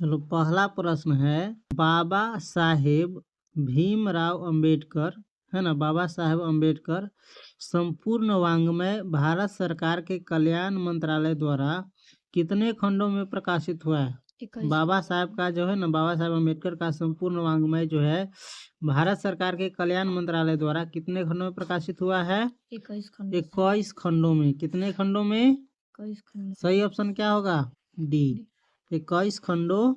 चलो पहला प्रश्न है, बाबा साहेब भीमराव अंबेडकर, है ना, बाबा साहेब अंबेडकर संपूर्ण वाङ्मय भारत सरकार के कल्याण मंत्रालय द्वारा कितने खंडों में प्रकाशित हुआ है? बाबा साहेब का जो है ना, बाबा साहेब अंबेडकर का संपूर्ण वाङ्मय जो है भारत सरकार के कल्याण मंत्रालय द्वारा कितने खंडों में प्रकाशित हुआ है? 21 खंडों में। कितने खंडों में? 21 खंडों। सही ऑप्शन क्या होगा? डी, 21 खंडों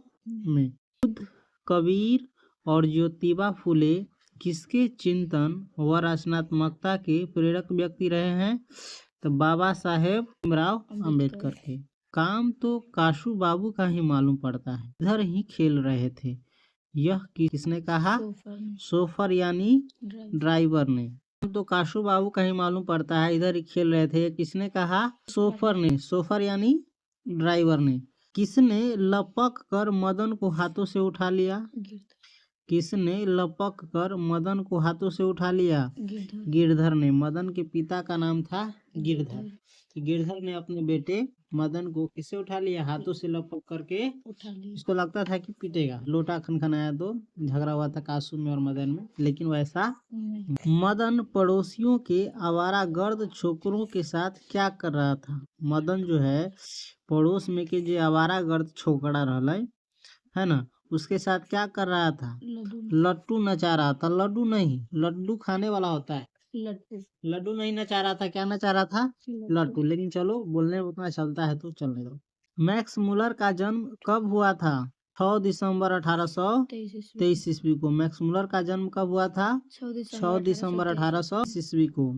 में। बुद्ध, कबीर और ज्योतिबा फुले किसके चिंतन व रचनात्मकता के प्रेरक व्यक्ति रहे हैं? तो बाबा साहेब भीमराव अंबेडकर के। काम तो काशू बाबू का ही मालूम पड़ता है, इधर ही खेल रहे थे। यह किसने कहा? सोफर यानी ड्राइवर ने। काम तो काशू बाबू का ही मालूम पड़ता है, इधर ही खेल रहे थे। किसने कहा? सोफर ने। सोफर यानी ड्राइवर ने। किसने लपक कर मदन को हाथों से उठा लिया? किसने लपक कर मदन को हाथों से उठा लिया? गिरधर ने। मदन के पिता का नाम था गिरधर। तो गिरधर ने अपने बेटे मदन को किससे उठा लिया? हाथों से लपक करके उठा लिया। उसको लगता था कि पीटेगा, लोटा खनखनाया तो झगड़ा हुआ था कासू में और मदन में, लेकिन वैसा मदन पड़ोसियों के आवारा गर्द छोकरों के साथ क्या कर रहा था? मदन जो है पड़ोस में के जो आवारा गर्द छोकरा रहल है ना, उसके साथ क्या कर रहा था? लड्डू नचा रहा था। लड्डू नहीं, लड्डू खाने वाला होता है। लड्डू नहीं नचा रहा था। क्या नचा रहा था? लड्डू। लेकिन चलो, बोलने में उतना चलता है तो चलने दो। मैक्स मुलर का जन्म कब हुआ था? 6 दिसंबर 1823 ईस्वी को। मैक्स मुलर का जन्म कब हुआ था? 6 दिसंबर 1823 ईस्वी को।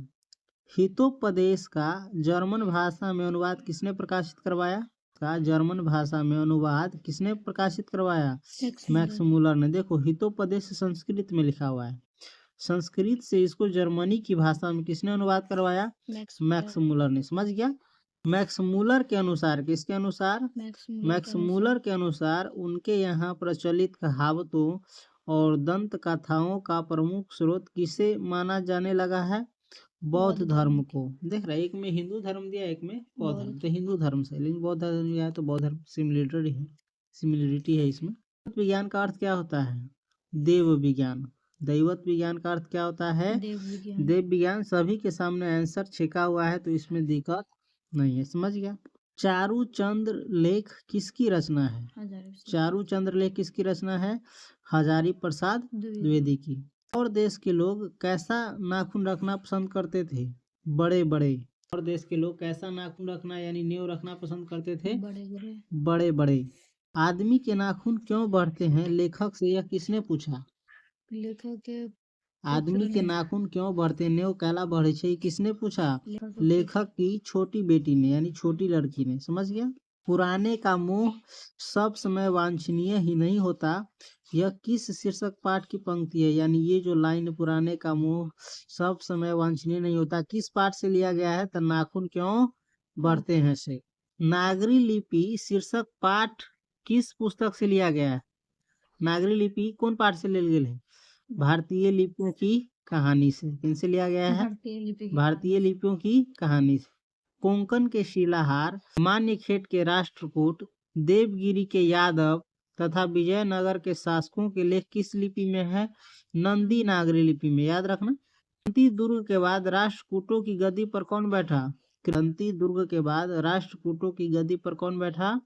हितोपदेश का जर्मन भाषा में अनुवाद किसने प्रकाशित करवाया? का जर्मन भाषा में अनुवाद किसने प्रकाशित करवाया? मैक्स मुलर ने। देखो, हितोपदेश संस्कृत में लिखा हुआ है, संस्कृत से इसको जर्मनी की भाषा में किसने अनुवाद करवाया? मैक्स मुलर ने। समझ गया? मैक्स मुलर के अनुसार, किसके अनुसार? मैक्स मुलर के अनुसार उनके यहाँ प्रचलित कहावतों और दंत कथाओं का प्रमुख स्रोत किसे माना जाने लगा है? बौद्ध धर्म को। देख रहा है, एक में हिंदू धर्म दिया, एक में बौद्ध धर्म। तो हिंदू धर्म से, लेकिन बौद्ध धर्म दिया है तो बौद्ध धर्म सिमिलरिटी है इसमें। विज्ञान का अर्थ क्या होता है? देव विज्ञान। दैवत विज्ञान का अर्थ क्या होता है? देव विज्ञान। सभी के सामने आंसर छिका हुआ है तो इसमें दिक्कत नहीं है। समझ गया? चारूचंद्र लेख किसकी रचना है? चारूचंद्र लेख किसकी रचना है? हजारी प्रसाद द्विवेदी की। और देश के लोग कैसा नाखून रखना पसंद करते थे? बड़े बड़े। और देश के लोग कैसा नाखून रखना यानी नेव रखना पसंद करते थे? बड़े बड़े। आदमी के नाखून क्यों बढ़ते हैं? लेखक से यह किसने पूछा? लेखक के। आदमी के नाखून क्यों बढ़ते हैं, नेव कैला बढ़े छे, किसने पूछा? लेखक की छोटी बेटी ने, यानी छोटी लड़की ने। समझ गया? पुराने का मोह सब समय वांछनीय ही नहीं होता, यह किस शीर्षक पाठ की पंक्ति है? यानी ये जो लाइन, पुराने का मोह सब समय वांछनीय नहीं होता, किस पाठ से लिया गया है? तो नाखून क्यों बढ़ते हैं से। नागरी लिपि शीर्षक पाठ किस पुस्तक से लिया गया है? नागरी लिपि कौन पाठ से ले गए है? भारतीय लिपियों की कहानी से। किनसे लिया गया है? भारतीय लिपियों की कहानी से। कोंकण के शिलाहार, मान्यखेट के राष्ट्रकूट, देवगिरी के यादव तथा विजयनगर के शासकों के लेख किस लिपि में है? नंदी नागरी लिपि में। याद रखना। क्रांति दुर्ग के बाद राष्ट्रकूटों की गद्दी पर कौन बैठा? क्रांति दुर्ग के बाद राष्ट्रकूटों की गद्दी पर कौन बैठा?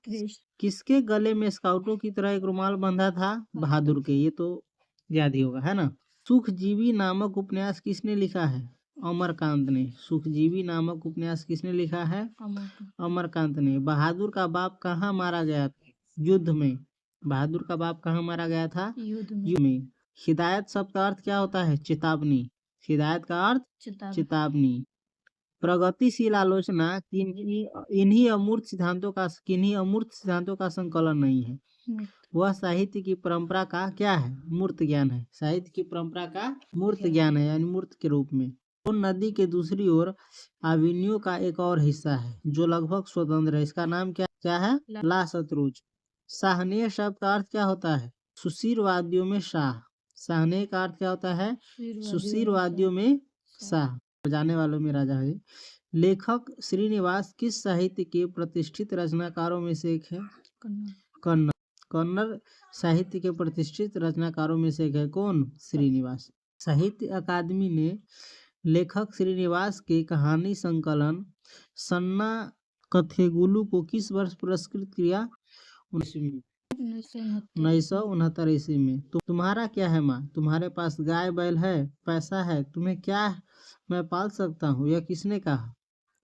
किसके गले में स्काउटों की तरह एक रुमाल बंधा था? बहादुर के। ये तो याद ही होगा, है ना। सुखजीवी नामक उपन्यास किसने लिखा है? अमरकांत ने। सुखजीवी नामक उपन्यास किसने लिखा है? अमरकांत ने। बहादुर का बाप कहाँ मारा गया था? युद्ध में। बहादुर का बाप कहाँ मारा गया था? युद्ध में। हिदायत शब्द का अर्थ क्या होता है? चेतावनी। हिदायत का अर्थ चेतावनी। प्रगतिशील आलोचना किन्हीं अमूर्त सिद्धांतों का संकलन नहीं है, वह साहित्य की परंपरा का क्या है? मूर्त ज्ञान है। साहित्य की परंपरा का मूर्त ज्ञान है, यानी मूर्त के रूप में। तो नदी के दूसरी ओर एवेन्यू का एक और हिस्सा है जो लगभग स्वतंत्र है, इसका नाम क्या है? ला शतरूज। साहनेय शब्द का अर्थ क्या होता है? सुशीर वाद्यों में शाह। साहनेय का अर्थ क्या होता है? सुशीर वाद्यों में शाह, बजाने वालों में राजा है। लेखक श्रीनिवास किस साहित्य के प्रतिष्ठित रचनाकारों में से एक है? कन्नड़। कन्नड़ साहित्य के प्रतिष्ठित रचनाकारों में से एक है कौन? श्रीनिवास। साहित्य अकादमी ने लेखक श्रीनिवास के कहानी संकलन सन्ना कथेगुलु को किस वर्ष पुरस्कृत किया? 1969 ईस्वी में। तो तुम्हारा क्या है माँ? तुम्हारे पास गाय बैल है, पैसा है, तुम्हें क्या मैं पाल सकता हूँ? यह किसने कहा?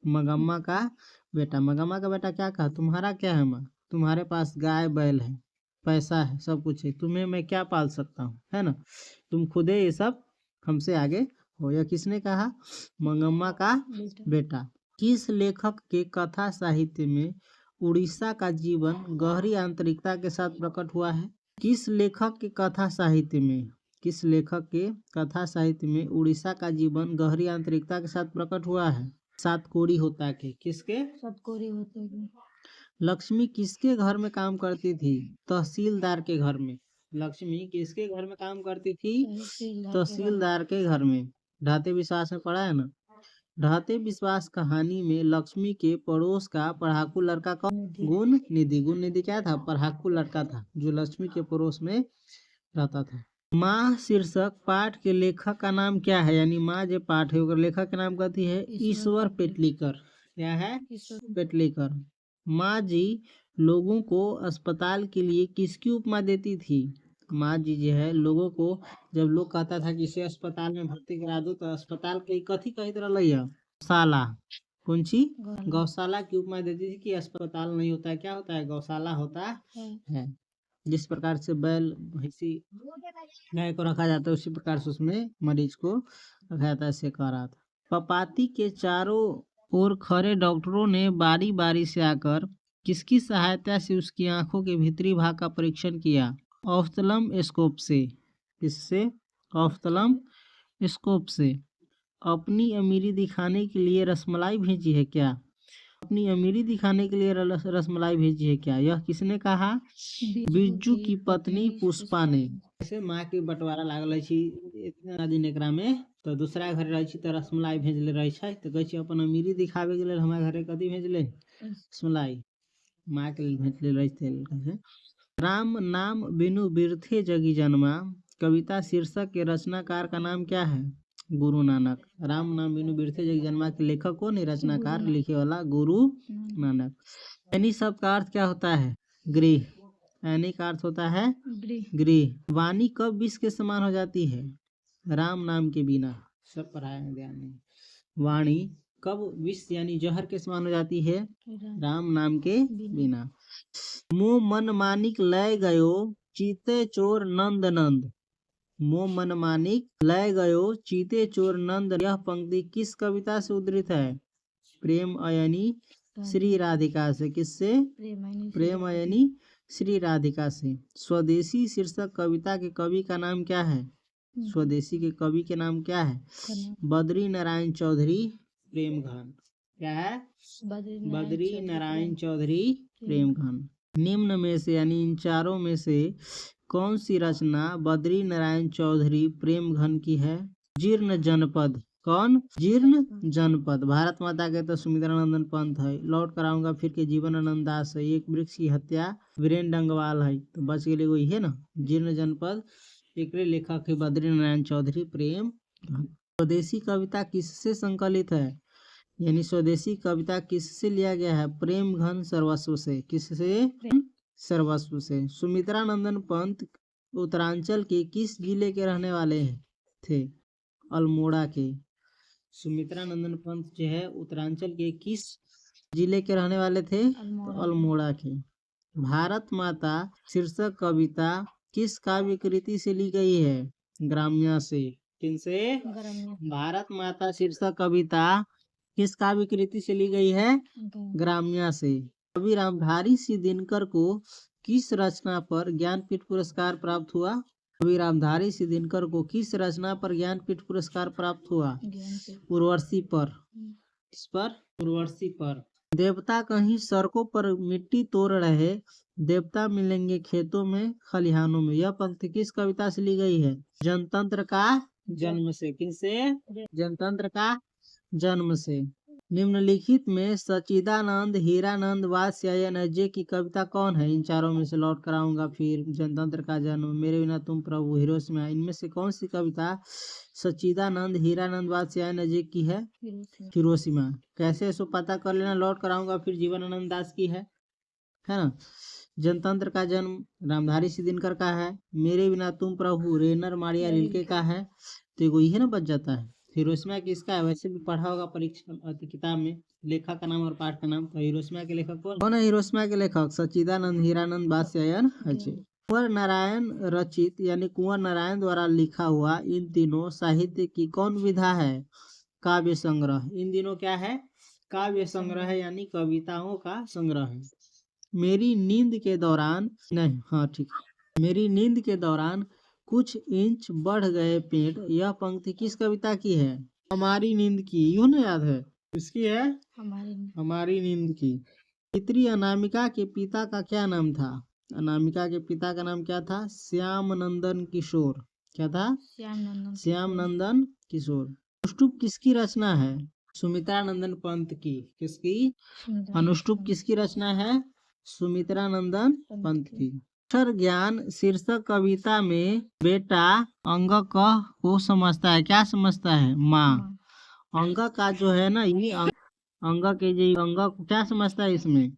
मगम्मा का बेटा। मगम्मा का बेटा क्या कहा? तुम्हारा क्या है माँ? तुम्हारे पास गाय बैल है, पैसा है, सब कुछ है, तुम्हें मैं क्या पाल सकता हूँ, है ना? तुम खुदे ये सब हमसे आगे हो। यह किसने कहा? मंगम्मा का बेटा। किस लेखक के कथा साहित्य में उड़ीसा का जीवन गहरी आंतरिकता के साथ प्रकट हुआ है? किस लेखक के कथा साहित्य में उड़ीसा का जीवन गहरी आंतरिकता के साथ प्रकट हुआ है? सातकोड़ी होता के। किसके? सातकोड़ी होता के। लक्ष्मी किसके घर में काम करती थी? तहसीलदार के घर में। लक्ष्मी किसके घर में काम करती थी? तहसीलदार के घर में। ढाते विश्वास में पढ़ा है ना? ढाते विश्वास कहानी में लक्ष्मी के पड़ोस का पढ़ाकू लड़का कौन? गुण निधि। गुण निधि क्या था? पढ़ाकू लड़का था जो लक्ष्मी के पड़ोस में रहता था। माँ शीर्षक पाठ के लेखक का नाम क्या है? यानी माँ जो पाठ है लेखक का नाम कहती है ईश्वर पेटलीकर। क्या है? पेटलीकर। माँ जी लोगों को अस्पताल के लिए किसकी उपमा देती थी? माँ जी जो है लोगों को जब लोग कहता था कि इसे अस्पताल में भर्ती करा दो तो अस्पताल के कथी कही तरह लई गौशाला। कौन सी? गौशाला की उपमा देती थी कि अस्पताल नहीं होता है, क्या होता है? गौशाला होता है। जिस प्रकार से बैल भैंसी गाय को रखा जाता है उसी प्रकार से उसमें मरीज को रखा जाता है, ऐसे कह रहा था। पपाती के चारों ओर खड़े डॉक्टरों ने बारी बारी से आकर किसकी सहायता से उसकी आंखों के भीतरी भाग का परीक्षण किया? ऑफ्थल्म स्कोप से। किससे? ऑफ्थल्म स्कोप से। अपनी अमीरी दिखाने के लिए रसमलाई भेजी है क्या? अपनी अमीरी दिखाने के लिए रसमलाई भेजी है क्या? यह किसने कहा? बिरजू की पत्नी पुष्पा ने। जैसे माँ के बंटवारा लागल इतना दिन एकरा में तो दूसरा घर रही तो रसमलाई भेजले रही है तो कहे अपन अमीरी दिखावे के लिए हमारे घरे कथी भेजले? रसमलाई। माँ के लिए भेजले रही थे। राम नाम बिनु बिरथे जगी जन्मा कविता शीर्षक के रचनाकार का नाम क्या है? गुरु नानक। राम नाम बिनु बिरथे जगी जन्मा के लेखक कौन है? रचनाकार लिखे वाला गुरु नानक। यानी सब का अर्थ क्या होता है? गृह। यानी का अर्थ होता है गृह। वाणी कब विष के समान हो जाती है? राम नाम के बिना। सब पढ़ाया है, ध्यान नहीं। वाणी कब विष यानी जहर के समान हो जाती है? राम नाम के बिना। मोह मन मानिक लय गयो चीते चोर नंद नंद। मोह मन मानिक लय गयो चीते चोर नंद। यह पंक्ति किस कविता से उद्धृत है? प्रेम अयनी श्री राधिका से। किससे? प्रेम अयनी श्री राधिका से। स्वदेशी शीर्षक कविता के कवि का नाम क्या है? स्वदेशी के कवि के नाम क्या है? बद्री नारायण चौधरी प्रेमघन। क्या है? बद्री नारायण चौधरी प्रेमघन। निम्न में से यानी इन चारों में से कौन सी रचना बद्री नारायण चौधरी प्रेमघन की है? जीर्ण जनपद। कौन? जीर्ण जनपद। भारत माता के तो सुमित्रा नंदन पंत है। लौट कर आऊंगा फिर के जीवनानंद दास है। एक वृक्ष की हत्या वीरेन डंगवाल है। तो बच गए वही है ना, जीर्ण जनपद। एक लेखक है बद्री नारायण चौधरी प्रेम। स्वदेशी कविता किससे संकलित है? यानी स्वदेशी कविता किससे लिया गया है? प्रेम घन सर्वस्व से। किससे? सर्वस्व से। सुमित्रा नंदन पंत उत्तरांचल के किस जिले के रहने वाले थे? अल्मोड़ा के। सुमित्रा नंदन पंत जो है उत्तरांचल के किस जिले के रहने वाले थे? अल्मोड़ा के। भारत माता शीर्षक कविता किस काव्य कृति से ली गई है? ग्राम्या से। किनसे? भारत माता शीर्षक कविता किस काव्य कृति से ली गई है? ग्राम्या से। कवि रामधारी सिंह दिनकर को किस रचना पर ज्ञानपीठ पुरस्कार प्राप्त हुआ? कवि रामधारी सिंह दिनकर को किस रचना पर ज्ञानपीठ पुरस्कार प्राप्त हुआ? उर्वशी पर। किस पर? उर्वशी पर। देवता कहीं सड़कों पर मिट्टी तोड़ रहे, देवता मिलेंगे खेतों में खलिहानों में। यह पंक्ति किस कविता से ली गई है? जनतंत्र का जन्म से। किससे? जनतंत्र का जन्म से। निम्नलिखित में सच्चिदानंद, हीरानंद, वात्स्यायन, अजय की कविता कौन है? इन चारों में से लौट कराऊंगा। फिर जनतंत्र का जन्म, मेरे बिना तुम प्रभु, हिरोशिमा, इनमें से कौन सी कविता सच्चिदानंद, हीरानंद, वात्स्यायन, अजय की है? हिरोशिमा। कैसे इसको पता कर लेना, लौट कराऊंगा। फिर जीवनानंद दास की है ना। जनतंत्र का जन्म रामधारी सिद्धिनकर का है। मेरे बिना तुम प्रभु रेनर मारिया रिल्के का है। तो ये है ना, बच जाता है। हिरोशिमा किसका है? वैसे भी पढ़ा होगा परीक्षा किताब में, लेखक का नाम और पाठ का नाम। तो हिरोशिमा के लेखक कौन है? हिरोशिमा के लेखक सच्चिदानंद, हीरानंद, वात्स्यायन, अजय। कुंवर नारायण रचित यानी कुंवर नारायण द्वारा लिखा हुआ इन तीनों साहित्य की कौन विधा है? काव्य संग्रह। इन दिनों क्या है? काव्य संग्रह है, यानी कविताओं का संग्रह है। मेरी नींद के दौरान, नहीं, हाँ ठीक, मेरी नींद के दौरान कुछ इंच बढ़ गए पेट, यह पंक्ति किस कविता की है? हमारी नींद की। यूं ना याद है? किसकी है? हमारी नींद की। पितृ अनामिका के पिता का क्या नाम था? अनामिका के पिता का नाम क्या था? श्याम नंदन किशोर। क्या था? श्याम नंदन किशोर। अनुष्टुप किसकी रचना है? सुमित्रानंदन पंत की। किसकी? अनुष्टुप किसकी रचना है? सुमित्रानंदन पंत की। अक्षर ज्ञान शीर्षक कविता में बेटा अंग को समझता है, क्या समझता है? माँ। अंग का जो है ना, ये अंग के जो अंग को क्या समझता है? इसमें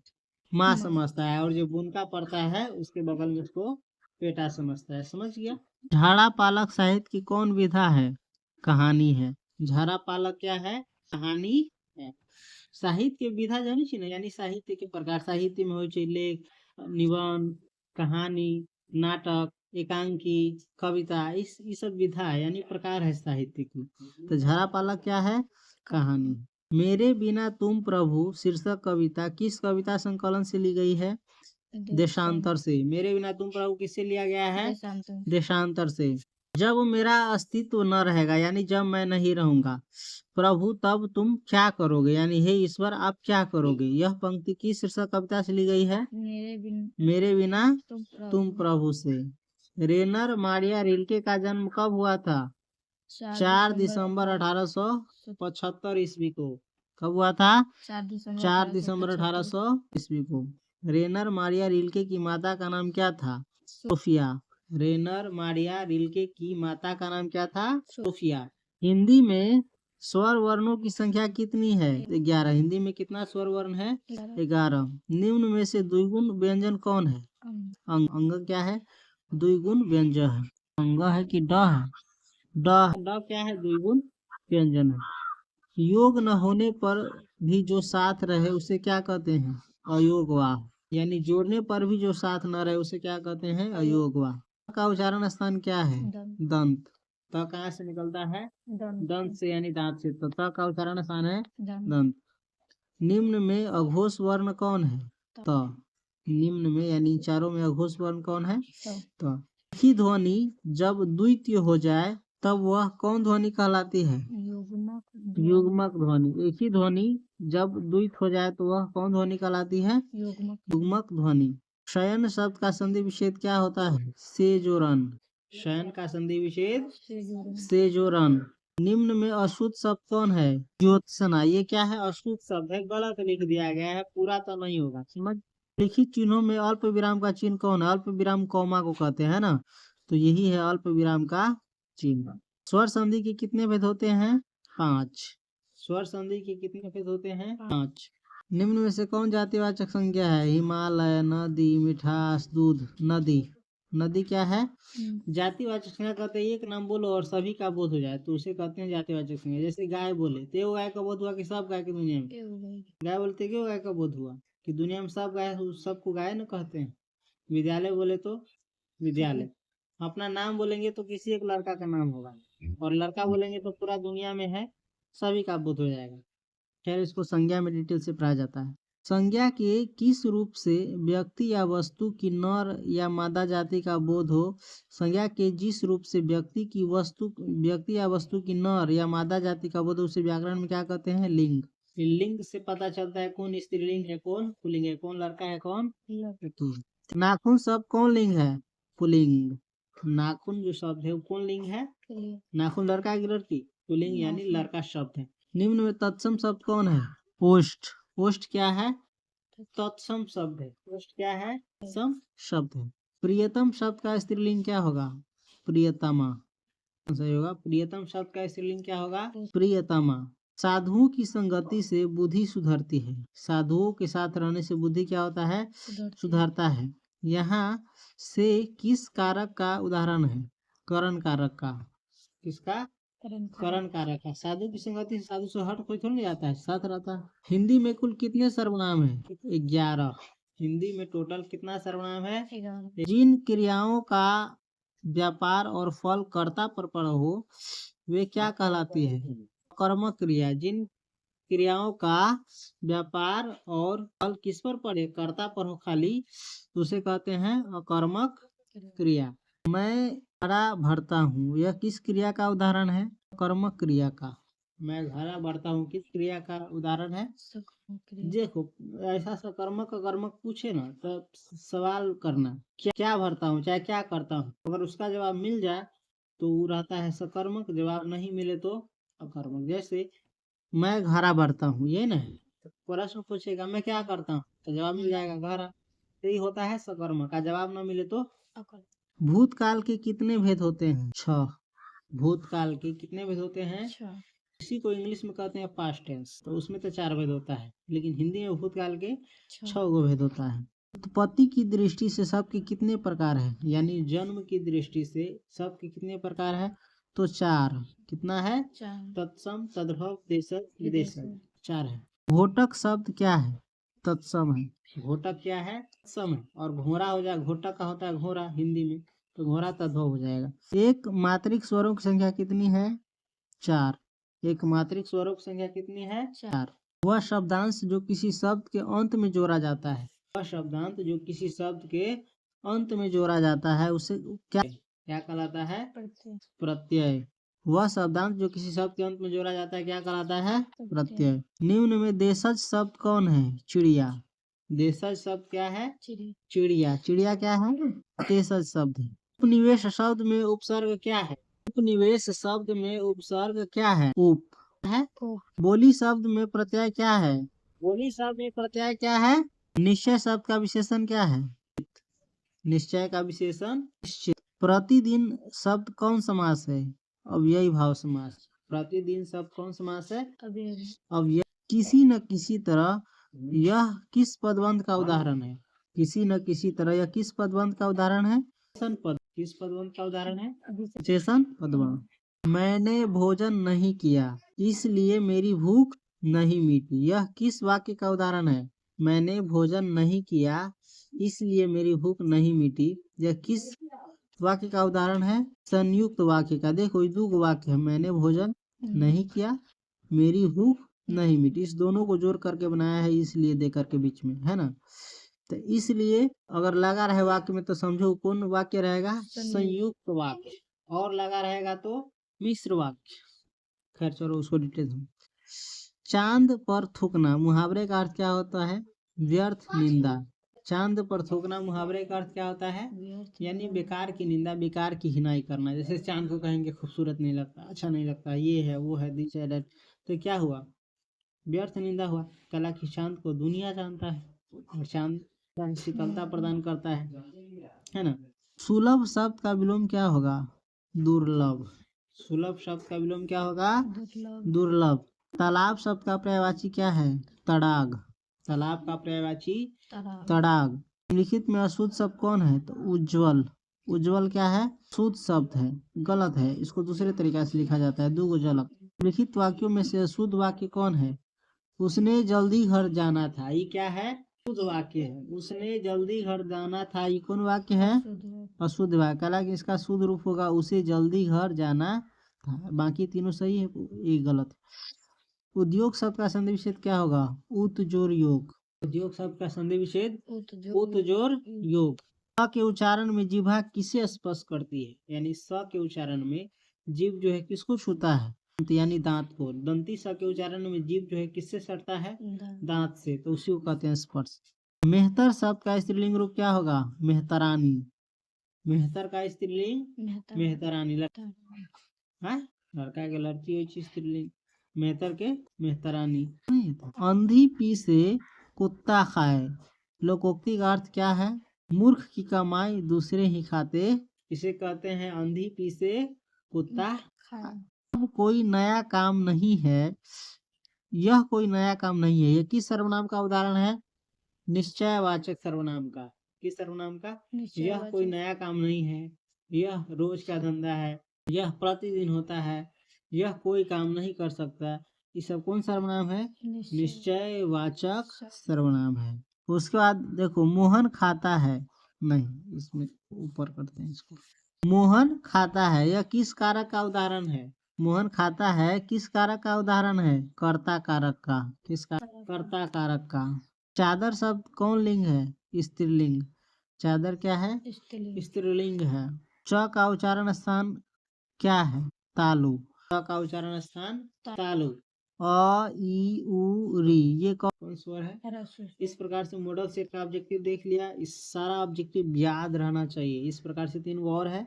माँ समझता है, और जो बुनका पड़ता है उसके बगल में उसको बेटा समझता है। समझ गया? झाड़ा पालक साहित्य की कौन विधा है? कहानी है। झाड़ा पालक क्या है? कहानी है। साहित्य के विधा जानी छी ना, यानी साहित्य के प्रकार। साहित्य में हो लेख, निबंध, कहानी, नाटक, एकांकी, कविता, इस सब विधा है, यानी प्रकार है साहित्य की। तो झाड़ा पालक क्या है? कहानी। मेरे बिना तुम प्रभु शीर्षक कविता किस कविता संकलन से ली गई है? देशांतर से। मेरे बिना तुम प्रभु किससे लिया गया है? देशांतर से। जब मेरा अस्तित्व न रहेगा, यानी जब मैं नहीं रहूंगा प्रभु, तब तुम क्या करोगे? यानी हे ईश्वर, आप क्या करोगे? यह पंक्ति किस शीर्षक कविता से ली गई है? मेरे बिना तुम प्रभु से। रेनर मारिया रिल्के का जन्म कब हुआ था? 4 दिसंबर 1875 ईस्वी को। कब हुआ था? 4 दिसंबर 1800 ईस्वी को। रेनर मारिया रिल्के की माता का नाम क्या था? सोफिया। रेनर मारिया रिल्के की माता का नाम क्या था? सोफिया। हिंदी में स्वर वर्णों की संख्या कितनी है? 11। हिंदी में कितना स्वर वर्ण है? 11। निम्न में से द्विगुण व्यंजन कौन है? अंग। अंग क्या है? द्विगुण व्यंजन है। अंग है कि ड है? ड क्या है? द्विगुण व्यंजन है। योग न होने पर भी जो साथ रहे उसे क्या कहते हैं? अयोगवाह। यानी जोड़ने पर भी जो साथ न रहे उसे क्या कहते हैं? अयोगवाह। का उच्चारण स्थान क्या है? दंत। त कहाँ से निकलता है? दंत से, यानी दांत से। तो त का उच्चारण स्थान है दंत। निम्न में अघोष वर्ण कौन है? त। निम्न में यानी चारों में अघोष वर्ण कौन है? त। एक ही ध्वनि जब द्वितीय हो जाए तब वह कौन ध्वनि कहलाती है? युग्मक ध्वनि। एक ही ध्वनि जब द्वित हो जाए तो वह कौन ध्वनि कहलाती है? युग्मक ध्वनि। शयन शब्द का संधि विच्छेद क्या होता है? से जो रन। शयन का संधि विच्छेद से जो रन। निम्न में अशुद्ध शब्द कौन है? ज्योत्सना। ये क्या है? अशुद्ध शब्द है, गलत लिख दिया गया है, पूरा तो नहीं होगा। समझ। लिखित चिन्हों में अल्प विराम का चिन्ह कौन है? अल्प विराम कौमा को कहते हैं ना, तो यही है अल्प विराम का चिन्ह। स्वर संधि के कितने भेद होते हैं? 5। स्वर संधि के कितने भेद होते हैं? 5। निम्न में से कौन जातिवाचक संज्ञा है? हिमालय, नदी, मिठास, दूध। नदी। नदी क्या है? जातिवाचक संज्ञा कहते हैं एक नाम बोलो और सभी का बोध हो जाए तो उसे कहते हैं जातिवाचक संज्ञा। जैसे गाय बोले तो एगो गाय का बोध हुआ कि सब गाय की दुनिया में? गाय बोलते क्यों गाय का बोध हुआ कि दुनिया में सब गाय, सबको गाय न कहते हैं। विद्यालय बोले तो विद्यालय। अपना नाम बोलेंगे तो किसी एक लड़का का नाम होगा, और लड़का बोलेंगे तो पूरा दुनिया में है, सभी का बोध हो जाएगा। खैर, इसको संज्ञा में डिटेल से पढ़ा जाता है। संज्ञा के किस रूप से व्यक्ति या वस्तु की नर या मादा जाति का बोध हो? संज्ञा के जिस रूप से व्यक्ति या वस्तु की नर या मादा जाति का बोध हो उसे व्याकरण में क्या कहते हैं? लिंग। लिंग से पता चलता है कौन स्त्रीलिंग है, कौन पुल्लिंग है, कौन लड़का है, कौन लड़की। नाखून शब्द कौन लिंग है? पुल्लिंग। नाखून जो शब्द है वो कौन लिंग है? नाखून लड़का की लड़की? पुल्लिंग यानी लड़का शब्द है। निम्न में तत्सम शब्द कौन है? ओष्ठ। ओष्ठ क्या है? तत्सम शब्द है। ओष्ठ क्या है? सम शब्द है। प्रियतम शब्द का स्त्रीलिंग क्या होगा? प्रियतमा। सही होगा। प्रियतम शब्द का स्त्रीलिंग क्या होगा? प्रियतमा। साधुओं की संगति से बुद्धि सुधरती है। साधुओं के साथ रहने से बुद्धि क्या होता है? सुधरता है। यहाँ से किस कारक का उदाहरण है? करण कारक का। किसका? करण कारक का। साधु की संगति से साधु से हट कोई थोड़ी नहीं जाता है, साथ रहता है। हिंदी में कुल कितने सर्वनाम है? 11। हिंदी में टोटल कितना सर्वनाम है? 11। जिन क्रियाओं का व्यापार और फल कर्ता पर पड़ा हो वे क्या कहलाती है? कर्मक क्रिया। जिन क्रियाओं का व्यापार और फल किस पर पड़े? कर्ता पर हो खाली, तो उसे कहते हैं अकर्मक क्रिया। मैं घड़ा भरता हूँ, यह किस क्रिया का उदाहरण है? कर्मक क्रिया का। मैं घड़ा भरता हूँ किस क्रिया का उदाहरण है? देखो, ऐसा सकर्मक अकर्मक पूछे ना तो सवाल करना, क्या भरता हूँ चाहे क्या करता हूँ, अगर उसका जवाब मिल जाए तो वो रहता है सकर्मक, जवाब नहीं मिले तो अकर्मक। जैसे मैं घड़ा भरता हूँ, ये ना तो प्रश्न पूछेगा मैं क्या करता हूँ, तो जवाब मिल जाएगा घड़ा, यही होता है सकर्मक का। जवाब न मिले तो अकर्मक। भूतकाल के कितने भेद होते हैं? 6। भूतकाल के कितने भेद होते हैं? 6। इसी को इंग्लिश में कहते हैं पास्ट टेंस, तो उसमें तो 4 भेद होता है, लेकिन हिंदी में भूतकाल के 6 गो भेद होता है। उत्पत्ति की दृष्टि से सबके कितने प्रकार है? यानी जन्म की दृष्टि से सबके कितने प्रकार है? तो 4। कितना है? 4। तत्सम, तद्भव, देशज, विदेशज, 4 है। घोटक शब्द क्या है? तत्सम है। घोटक क्या है? तत्सम है। और घोड़ा हो जाए, घोटक का होता है घोड़ा हिंदी में, तो घोड़ा तद्भव हो जाएगा। एक मात्रिक स्वरों की संख्या कितनी है? 4। एक मात्रिक स्वरों की संख्या कितनी है? 4। वह शब्दांश जो किसी शब्द के अंत में जोड़ा जाता है, वह शब्दांश जो किसी शब्द के अंत में जोड़ा जाता है उसे क्या कहलाता है? प्रत्यय। वह शब्दांश जो किसी शब्द के अंत में जोड़ा जाता है क्या कहलाता है? प्रत्यय। निम्न में देशज शब्द कौन है? चिड़िया। देशज शब्द क्या है? चिड़िया। चिड़िया क्या है? देशज शब्द है। उपनिवेश शब्द में उपसर्ग क्या है? उपनिवेश शब्द में उपसर्ग क्या है? उप है। बोली शब्द में प्रत्यय क्या है? बोली शब्द में प्रत्यय क्या है? निश्चय शब्द का विशेषण क्या है? निश्चय का विशेषण निश्चित। प्रतिदिन शब्द कौन समास है? अव्ययी भाव समास। प्रतिदिन शब्द कौन समास है? अव्ययी। किसी न किसी तरह यह किस पदबंध का उदाहरण है? किसी न किसी तरह यह किस पदबंध का उदाहरण है? पद। किस पदबंध का उदाहरण है? विशेषण पदबंध। मैंने भोजन नहीं किया इसलिए मेरी भूख नहीं मिटी, यह किस वाक्य का उदाहरण है? मैंने भोजन नहीं किया इसलिए मेरी भूख नहीं मिटी, यह किस वाक्य का उदाहरण है? संयुक्त वाक्य का। देखो दो वाक्य है, मैंने भोजन नहीं किया, मेरी भूख नहीं मिटी, इस दोनों को जोड़ करके बनाया है, इसलिए दे करके बीच में है ना। तो इसलिए अगर लगा रहे वाक्य में तो समझो कौन वाक्य रहेगा? संयुक्त वाक्य। और लगा रहेगा तो मिश्र वाक्य। खैर चलो उसको डिटेल में। चांद पर थूकना मुहावरे का अर्थ क्या होता है? व्यर्थ निंदा। चांद पर थूकना मुहावरे का अर्थ क्या होता है? यानी बेकार की निंदा, बेकार की हिनाई करना। जैसे चांद को कहेंगे खूबसूरत नहीं लगता, अच्छा नहीं लगता, ये है वो है, दिस है दैट, तो क्या हुआ? व्यर्थ निंदा हुआ। कला की चांद को दुनिया जानता है, और चांद शीतलता प्रदान करता है ना। सुलभ शब्द का विलोम क्या होगा? दुर्लभ। सुलभ शब्द का विलोम क्या होगा? दुर्लभ। तालाब शब्द का पर्यायवाची क्या है? तड़ाग। तालाब का पर्यायवाची तड़ाग। लिखित में अशुद्ध शब्द कौन है? तो उज्जवल। उज्जवल क्या है? शुद्ध शब्द है, गलत है, इसको दूसरे तरीका से लिखा जाता है, दो गलत। लिखित वाक्यों में से अशुद्ध वाक्य कौन है? उसने जल्दी घर जाना था, ये क्या है? शुद्ध वाक्य है। उसने जल्दी घर जाना था, ये कौन वाक्य है? अशुद्ध वाक्य। हालांकि इसका शुद्ध रूप होगा उसे जल्दी घर जाना था। बाकी तीनों सही है, ये गलत है। उद्योग शब्द का संधि विच्छेद क्या होगा? उत जोर योग। उद्योग शब्द का संधि विच्छेद उत जोर योग। स के उच्चारण में जिह्वा किसे स्पर्श करती है? यानी स के उच्चारण में जीभ जो है किसको छूता है? यानी दांत को। दंती स के उच्चारण में जीभ जो है किससे सटता है? दांत से, तो उसी को कहते हैं स्पर्श। मेहतर शब्द का स्त्रीलिंग रूप क्या होगा? मेहतरानी। मेहतर का स्त्रीलिंग मेहतरानी। लड़का के लड़की हो स्त्रीलिंग। मेहतर के मेहतरानी। अंधी पी से कुत्ता खाए, लोकोक्ति का अर्थ क्या है? मूर्ख की कमाई दूसरे ही खाते, इसे कहते हैं अंधी पी से कुत्ता खाए। कोई नया काम नहीं है, यह कोई नया काम नहीं है, यह किस सर्वनाम का उदाहरण है? निश्चयवाचक सर्वनाम का। किस सर्वनाम का? यह कोई नया काम नहीं है, यह रोज का धंधा है, यह प्रतिदिन होता है, यह कोई काम नहीं कर सकता। ये सब कौन सर्वनाम है? निश्चयवाचक सर्वनाम है। उसके बाद देखो, मोहन खाता है, नहीं इसमें ऊपर करते हैं इसको। मोहन खाता है, यह किस कारक का उदाहरण है? मोहन खाता है किस कारक का उदाहरण है? कर्ता कारक का। किस का? कर्ता कारक का। चादर शब्द कौन लिंग है? स्त्रीलिंग। चादर क्या है? स्त्रीलिंग है। च का उच्चारण स्थान क्या है? तालु। च का उच्चारण स्थान तालु। अ ई उ री, ये कौन स्वर है? इस प्रकार से मॉडल सेट का ऑब्जेक्टिव देख लिया। इस सारा ऑब्जेक्टिव याद रहना चाहिए। इस प्रकार से 3 और है,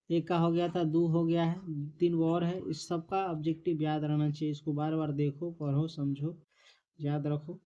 एक का हो गया था, 2 हो गया है, 3 और है। इस सब का ऑब्जेक्टिव याद रहना चाहिए। इसको बार बार देखो, पढ़ो, समझो, याद रखो।